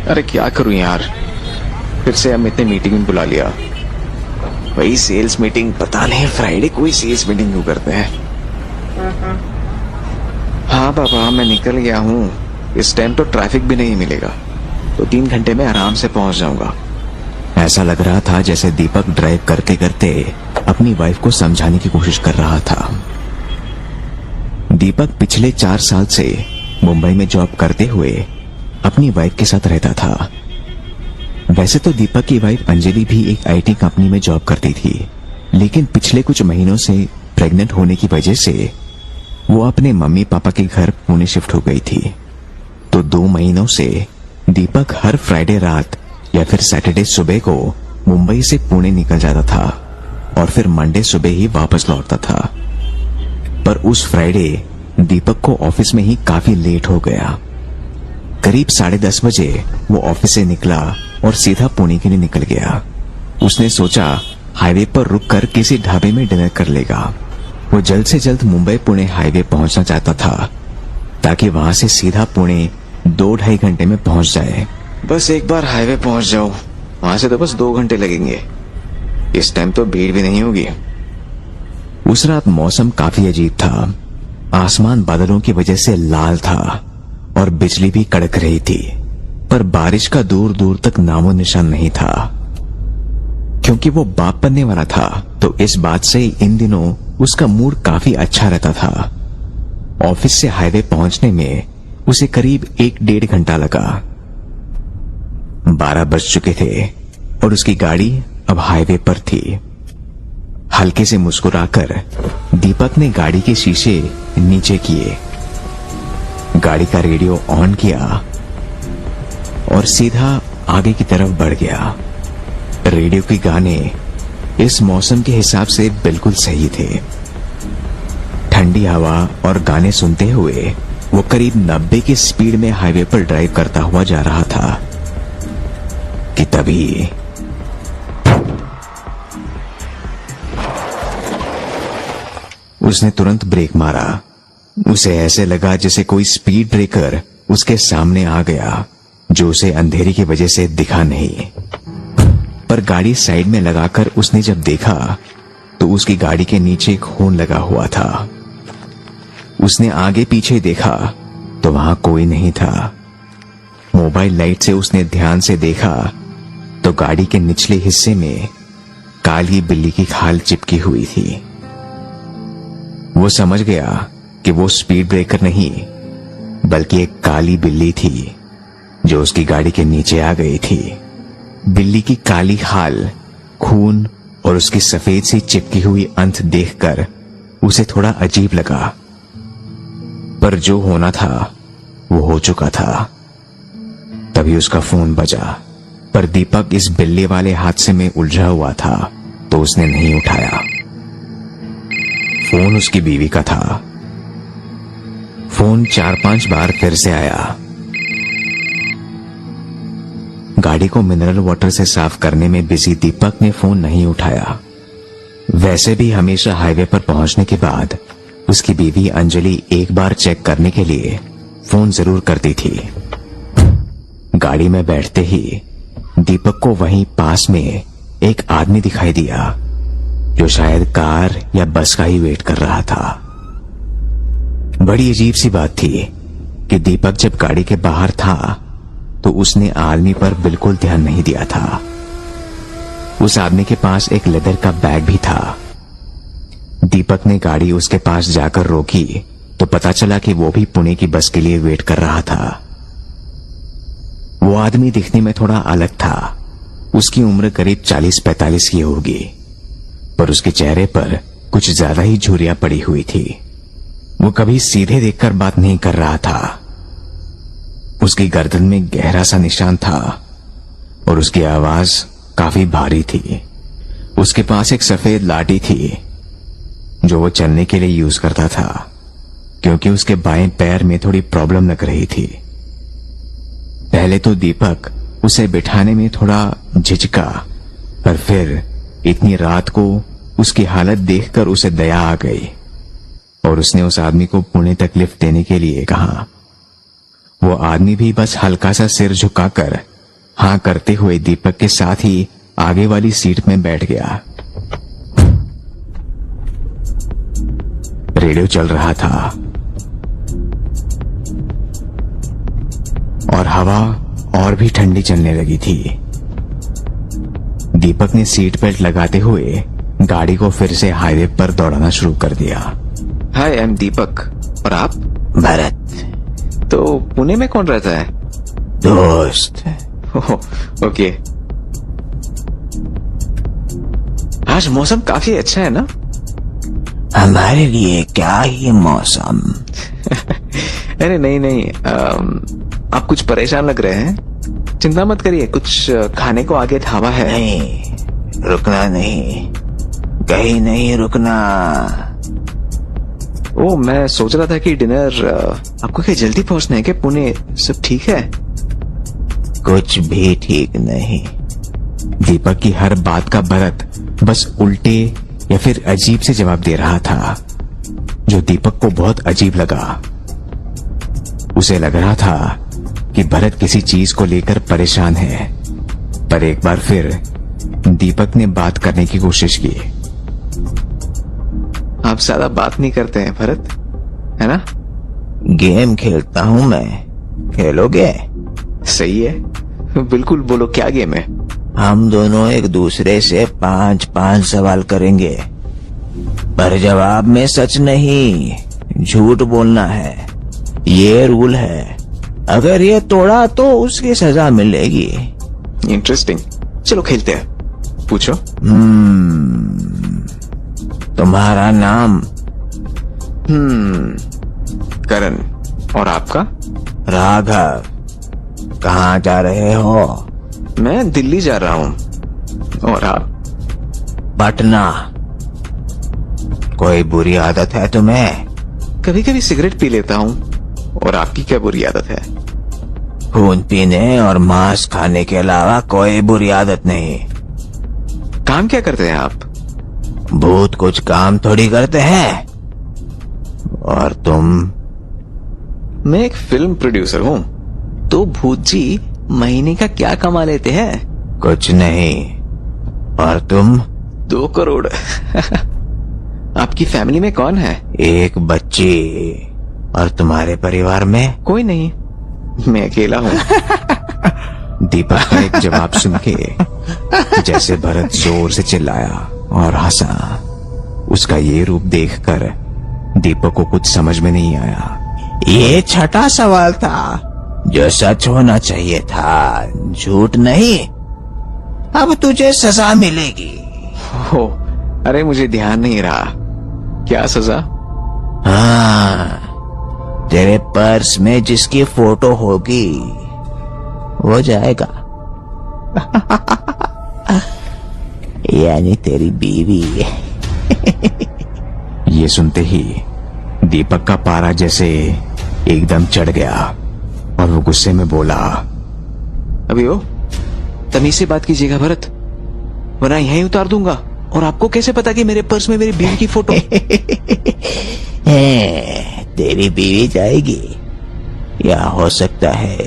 अरे क्या करूं यार, फिर से अमित ने मीटिंग में बुला लिया। वही सेल्स मीटिंग। पता नहीं फ्राइडे कोई सेल्स मीटिंग क्यों करते हैं। हाँ पापा, मैं निकल गया हूँ। इस टाइम तो ट्रैफिक भी नहीं मिलेगा, तो 3 घंटे में आराम से पहुंच जाऊंगा। ऐसा लग रहा था जैसे दीपक ड्राइव करते करते अपनी वाइफ को समझाने की कोशिश कर रहा था। दीपक पिछले 4 साल से मुंबई में जॉब करते हुए अपनी वाइफ के साथ रहता था। वैसे तो दीपक की वाइफ अंजलि भी एक आईटी कंपनी में जॉब करती थी, लेकिन पिछले कुछ महीनों से प्रेग्नेंट होने की वजह से वो अपने मम्मी पापा के घर पुणे शिफ्ट हो गई थी। तो 2 महीनों से दीपक हर फ्राइडे रात या फिर सैटरडे सुबह को मुंबई से पुणे निकल जाता था और फिर मंडे सुबह ही वापस लौटता था। पर उस फ्राइडे दीपक को ऑफिस में ही काफी लेट हो गया। करीब 10:30 बजे वो ऑफिस से निकला और सीधा पुणे के लिए निकल गया। उसने सोचा हाईवे पर रुककर किसी ढाबे में डिनर कर लेगा। वो जल्द से जल्द मुंबई पुणे हाईवे पहुंचना चाहता था ताकि वहां से सीधा पुणे 2-2.5 घंटे में पहुंच जाए। बस एक बार हाईवे पहुंच जाओ, वहां से तो बस 2 घंटे लगेंगे। इस टाइम तो भीड़ भी नहीं होगी। उस रात मौसम काफी अजीब था। आसमान बादलों की वजह से लाल था और बिजली भी कड़क रही थी, पर बारिश का दूर दूर तक नामो निशान नहीं था। क्योंकि वो बाप बनने वाला था, तो इस बात से इन दिनों उसका मूड काफी अच्छा रहता था। ऑफिस से हाईवे पहुंचने में उसे करीब 1-1.5 घंटा लगा। 12 बज चुके थे और उसकी गाड़ी अब हाईवे पर थी। हल्के से मुस्कुराकर दीपक ने गाड़ी के शीशे नीचे किए, गाड़ी का रेडियो ऑन किया और सीधा आगे की तरफ बढ़ गया। रेडियो के गाने इस मौसम के हिसाब से बिल्कुल सही थे। ठंडी हवा और गाने सुनते हुए वो करीब 90 की स्पीड में हाईवे पर ड्राइव करता हुआ जा रहा था कि तभी उसने तुरंत ब्रेक मारा। उसे ऐसे लगा जैसे कोई स्पीड ब्रेकर उसके सामने आ गया, जो उसे अंधेरी की वजह से दिखा नहीं। पर गाड़ी साइड में लगाकर उसने जब देखा तो उसकी गाड़ी के नीचे एक खून लगा हुआ था। उसने आगे पीछे देखा तो वहां कोई नहीं था। मोबाइल लाइट से उसने ध्यान से देखा तो गाड़ी के निचले हिस्से में काली बिल्ली की खाल चिपकी हुई थी। वो समझ गया कि वो स्पीड ब्रेकर नहीं बल्कि एक काली बिल्ली थी जो उसकी गाड़ी के नीचे आ गई थी। बिल्ली की काली खाल, खून और उसकी सफेद सी चिपकी हुई अंत देखकर उसे थोड़ा अजीब लगा, पर जो होना था वो हो चुका था। तभी उसका फोन बजा, पर दीपक इस बिल्ली वाले हादसे में उलझा हुआ था तो उसने नहीं उठाया। फोन उसकी बीवी का था। फोन 4-5 बार फिर से आया। गाड़ी को मिनरल वाटर से साफ करने में बिजी दीपक ने फोन नहीं उठाया। वैसे भी हमेशा हाईवे पर पहुंचने के बाद उसकी बीवी अंजलि एक बार चेक करने के लिए फोन जरूर करती थी। गाड़ी में बैठते ही दीपक को वहीं पास में एक आदमी दिखाई दिया जो शायद कार या बस का ही वेट कर रहा था। बड़ी अजीब सी बात थी कि दीपक जब गाड़ी के बाहर था तो उसने आदमी पर बिल्कुल ध्यान नहीं दिया था। उस आदमी के पास एक लेदर का बैग भी था। दीपक ने गाड़ी उसके पास जाकर रोकी तो पता चला कि वो भी पुणे की बस के लिए वेट कर रहा था। वो आदमी दिखने में थोड़ा अलग था। उसकी उम्र करीब 40-45 की होगी, पर उसके चेहरे पर कुछ ज्यादा ही झुर्रियां पड़ी हुई थी। वो कभी सीधे देखकर बात नहीं कर रहा था। उसकी गर्दन में गहरा सा निशान था और उसकी आवाज काफी भारी थी। उसके पास एक सफेद लाठी थी जो वो चलने के लिए यूज करता था, क्योंकि उसके बाएं पैर में थोड़ी प्रॉब्लम लग रही थी। पहले तो दीपक उसे बिठाने में थोड़ा झिझका, पर फिर इतनी रात को उसकी हालत देखकर उसे दया आ गई और उसने उस आदमी को पुणे तक लिफ्ट देने के लिए कहा। वो आदमी भी बस हल्का सा सिर झुकाकर हाँ करते हुए दीपक के साथ ही आगे वाली सीट में बैठ गया। रेडियो चल रहा था और हवा और भी ठंडी चलने लगी थी। दीपक ने सीट बेल्ट लगाते हुए गाड़ी को फिर से हाईवे पर दौड़ाना शुरू कर दिया। हाय, आई एम दीपक। और आप? भरत। तो पुणे में कौन रहता है? दोस्त। ओके। आज मौसम काफी अच्छा है ना? हमारे लिए क्या ही मौसम। अरे नहीं, आप कुछ परेशान लग रहे हैं। चिंता मत करिए, कुछ खाने को आगे ढाबा है। नहीं, रुकना नहीं, कहीं नहीं रुकना। ओ, मैं सोच रहा था कि डिनर आपको क्या जल्दी पहुंचना है क्या पुणे? सब ठीक है? कुछ भी ठीक नहीं। दीपक की हर बात का भरत बस उल्टे या फिर अजीब से जवाब दे रहा था, जो दीपक को बहुत अजीब लगा। उसे लग रहा था कि भरत किसी चीज को लेकर परेशान है। पर एक बार फिर दीपक ने बात करने की कोशिश की। आप ज्यादा बात नहीं करते हैं भरत, है ना? गेम खेलता हूं मैं, खेलोगे? सही है, बिल्कुल। बोलो, क्या गेम है? हम दोनों एक दूसरे से 5-5 सवाल करेंगे, पर जवाब में सच नहीं, झूठ बोलना है। ये रूल है। अगर ये तोड़ा तो उसकी सजा मिलेगी। इंटरेस्टिंग। चलो खेलते हैं। पूछो। तुम्हारा नाम? करण। और आपका? राघव। कहाँ जा रहे हो? मैं दिल्ली जा रहा हूँ। और आप? पटना। कोई बुरी आदत है तुम्हें? कभी कभी सिगरेट पी लेता हूँ। और आपकी क्या बुरी आदत है? खून पीने और मांस खाने के अलावा कोई बुरी आदत नहीं। काम क्या करते हैं आप? भूत कुछ काम थोड़ी करते हैं। और तुम? मैं एक फिल्म प्रोड्यूसर हूँ। तो भूत जी महीने का क्या कमा लेते हैं? कुछ नहीं। और तुम? 2 करोड़। आपकी फैमिली में कौन है? एक बच्ची। और तुम्हारे परिवार में? कोई नहीं, मैं अकेला हूँ। दीपक का एक जवाब सुन के जैसे भरत जोर से चिल्लाया और हंसा। उसका ये रूप देखकर दीपक को कुछ समझ में नहीं आया। ये छठा सवाल था जो सच होना चाहिए था, झूठ नहीं। अब तुझे सजा मिलेगी। हो, अरे मुझे ध्यान नहीं रहा। क्या सजा? हाँ, तेरे पर्स में जिसकी फोटो होगी वो जाएगा। यानी तेरी बीवी। ये सुनते ही दीपक का पारा जैसे एकदम चढ़ गया और वो गुस्से में बोला, अभी हो, तमीज से बात कीजिएगा भरत, वरना यहीं उतार दूंगा। और आपको कैसे पता कि मेरे पर्स में मेरी बीवी की फोटो? तेरी बीवी जाएगी, या हो सकता है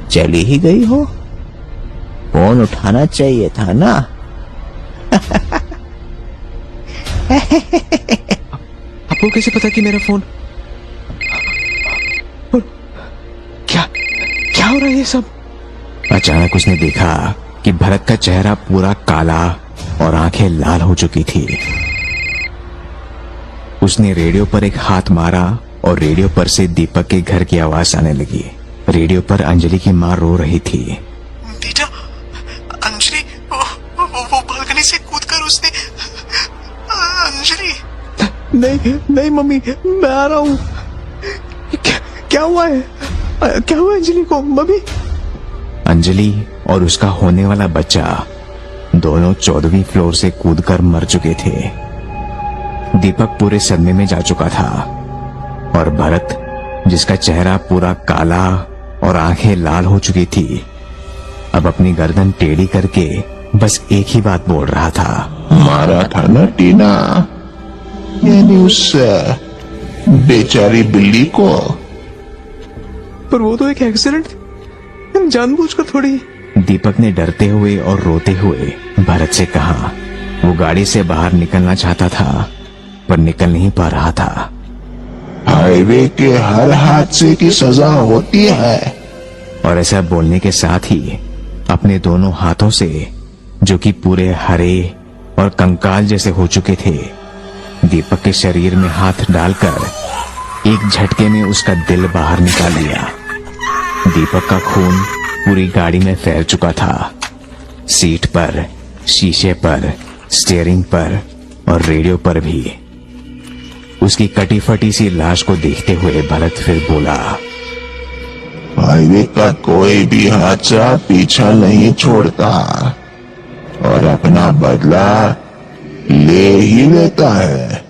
चली ही गई हो। फोन उठाना चाहिए था ना। आपको कैसे पता कि मेरा फोन? क्या क्या हो रहा है ये सब? अचानक उसने देखा कि भरत का चेहरा पूरा काला और आंखें लाल हो चुकी थी। उसने रेडियो पर एक हाथ मारा और रेडियो पर से दीपक के घर की आवाज आने लगी। रेडियो पर अंजलि की मां रो रही थी। बेटा, अंजलि, वो बालकनी से कूदकर उसने। अंजलि। नहीं मम्मी, मैं आ रहा हूँ। क्या हुआ है? क्या हुआ अंजलि को मम्मी? अंजलि और उसका होने वाला बच्चा दोनों 14वीं फ्लोर से कूदकर मर चुके थे। दीपक पूरे सदमे में जा चुका था और भरत, जिसका चेहरा पूरा काला और आंखें लाल हो चुकी थी, अब अपनी गर्दन टेढ़ी करके बस एक ही बात बोल रहा था, मारा था ना टीना, यानी उस बेचारी बिल्ली को। पर वो तो एक एक्सीडेंट, जानबूझकर थोड़ी। दीपक ने डरते हुए और रोते हुए भरत से कहा। वो गाड़ी से बाहर निकलना चाहता था पर निकल नहीं पा रहा था। हाईवे के हर हादसे की सजा होती है। और ऐसा बोलने के साथ ही अपने दोनों हाथों से, जो कि पूरे हरे और कंकाल जैसे हो चुके थे, दीपक के शरीर में हाथ डालकर एक झटके में उसका दिल बाहर निकाल लिया। दीपक का खून पूरी गाड़ी में फैल चुका था। सीट पर, शीशे पर, स्टीयरिंग पर और रेडियो पर भी। उसकी कटी फटी सी लाश को देखते हुए भरत फिर बोला, हाईवे का कोई भी हादसा पीछा नहीं छोड़ता और अपना बदला ले ही लेता है।